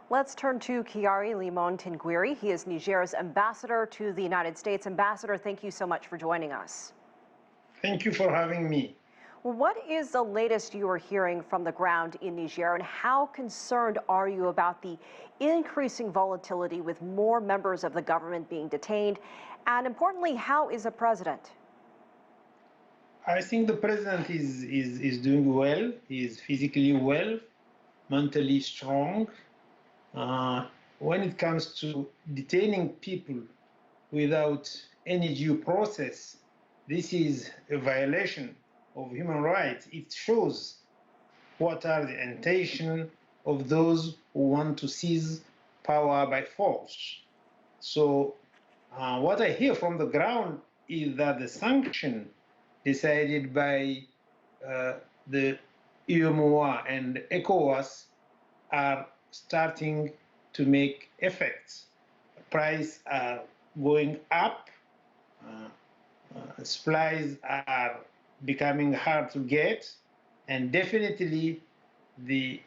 Let's turn to Kiari Liman-Tinguiri. He is Niger's ambassador to the United States. Ambassador, thank you so much for joining us. Thank you for having me. Well, what is the latest you are hearing from the ground in Niger, and how concerned are you about the increasing volatility with more members of the government being detained? And importantly, how is the president? I think the president is doing well. He is physically well, mentally strong. When it comes to detaining people without any due process, this is a violation of human rights. It shows what are the intentions of those who want to seize power by force. So what I hear from the ground is that the sanction decided by the UMOA and ECOWAS are starting to make effects. Prices are going up, supplies are becoming hard to get, and definitely the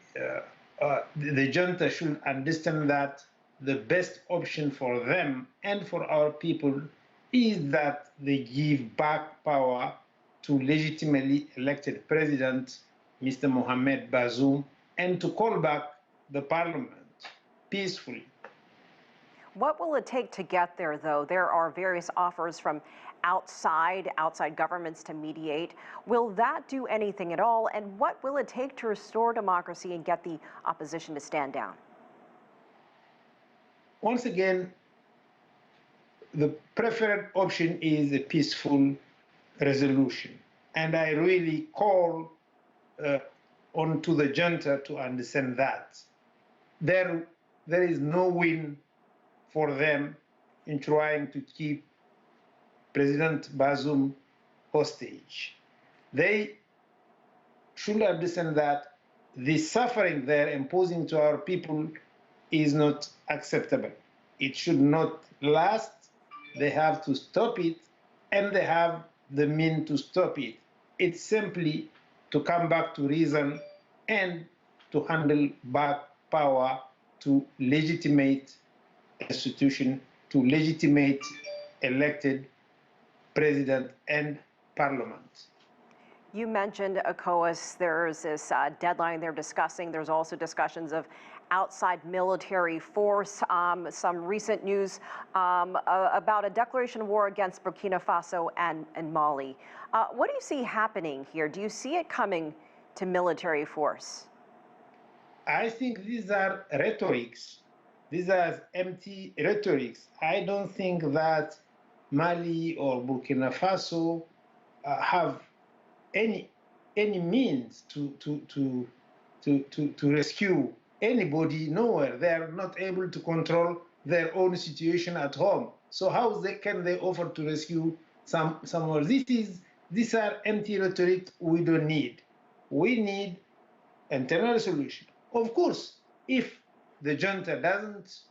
junta should understand that the best option for them and for our people is that they give back power to legitimately elected president, Mr. Mohamed Bazoum, and to call back the parliament peacefully. What will it take to get there, though? There are various offers from outside governments to mediate. Will that do anything at all? And what will it take to restore democracy and get the opposition to stand down? Once again, the preferred option is a peaceful resolution. And I really call on to the junta to understand that. There is no win for them in trying to keep President Bazoum hostage. They should understand that the suffering they're imposing to our people is not acceptable. It should not last. They have to stop it, and they have the means to stop it. It's simply to come back to reason and to handle back power to legitimate institution, to legitimate elected president and parliament. You mentioned ECOWAS. There's this deadline they're discussing. There's also discussions of outside military force. Some recent news about a declaration of war against Burkina Faso and Mali. What do you see happening here? Do you see it coming to military force? I think these are rhetorics. These are empty rhetorics. I don't think that Mali or Burkina Faso have any means to rescue anybody nowhere. They are not able to control their own situation at home. So how can they offer to rescue someone? These are empty rhetoric we don't need. We need internal solution. Of course, if the junta doesn't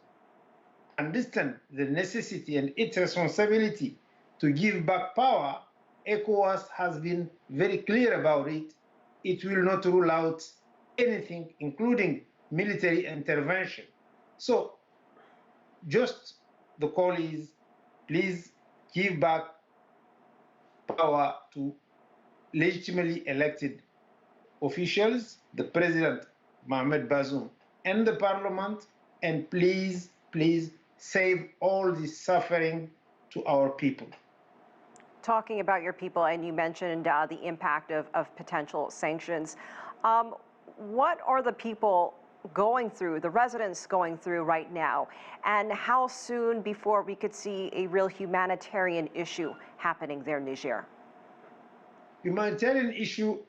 understand the necessity and its responsibility to give back power, ECOWAS has been very clear about it. It will not rule out anything, including military intervention. So just the call is, please give back power to legitimately elected officials, the president, Mohamed Bazoum, and the parliament, and please, please save all the suffering to our people. Talking about your people, and you mentioned the impact of potential sanctions. What are the people going through, the residents going through right now, and how soon before we could see a real humanitarian issue happening there in Niger? Humanitarian issue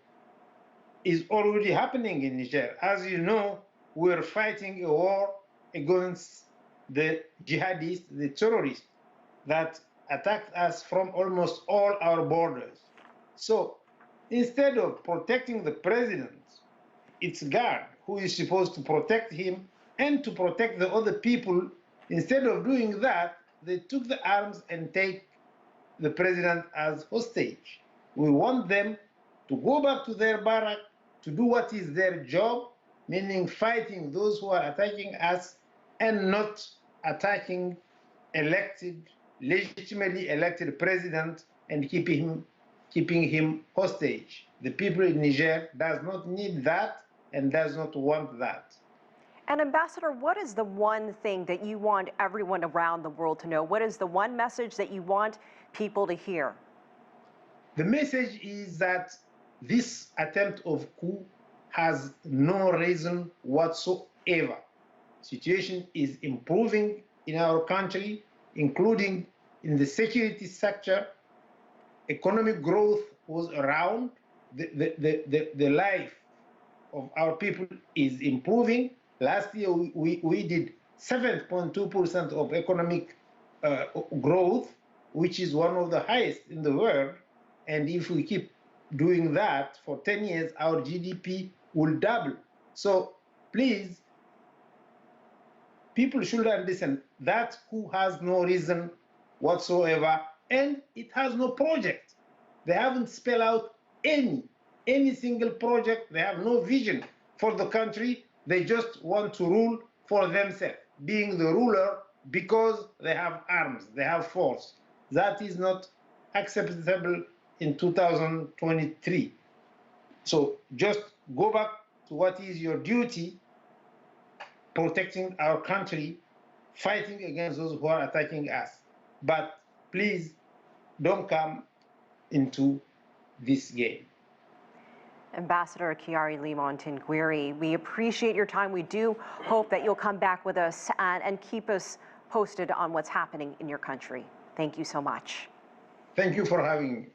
is already happening in Niger. As you know, we're fighting a war against the jihadists, the terrorists that attacked us from almost all our borders. So instead of protecting the president, its guard, who is supposed to protect him and to protect the other people, instead of doing that, they took the arms and take the president as hostage. We want them to go back to their barrack, to do what is their job, meaning fighting those who are attacking us and not attacking legitimately elected president and keeping him hostage. The people in Niger does not need that and does not want that. And Ambassador, what is the one thing that you want everyone around the world to know? What is the one message that you want people to hear? The message is that this attempt of coup has no reason whatsoever. Situation is improving in our country, including in the security sector. Economic growth was around. The life of our people is improving. Last year, we did 7.2% of economic growth, which is one of the highest in the world. And if we keep doing that for 10 years, our GDP will double. So please, people should understand that coup has no reason whatsoever, and it has no project. They haven't spelled out any single project. They have no vision for the country. They just want to rule for themselves, being the ruler because they have arms, they have force. That is not acceptable in 2023. So just go back to what is your duty, protecting our country, fighting against those who are attacking us. But please don't come into this game. Ambassador Kiari Liman-Tinguiri, we appreciate your time. We do hope that you'll come back with us and keep us posted on what's happening in your country. Thank you so much. Thank you for having me.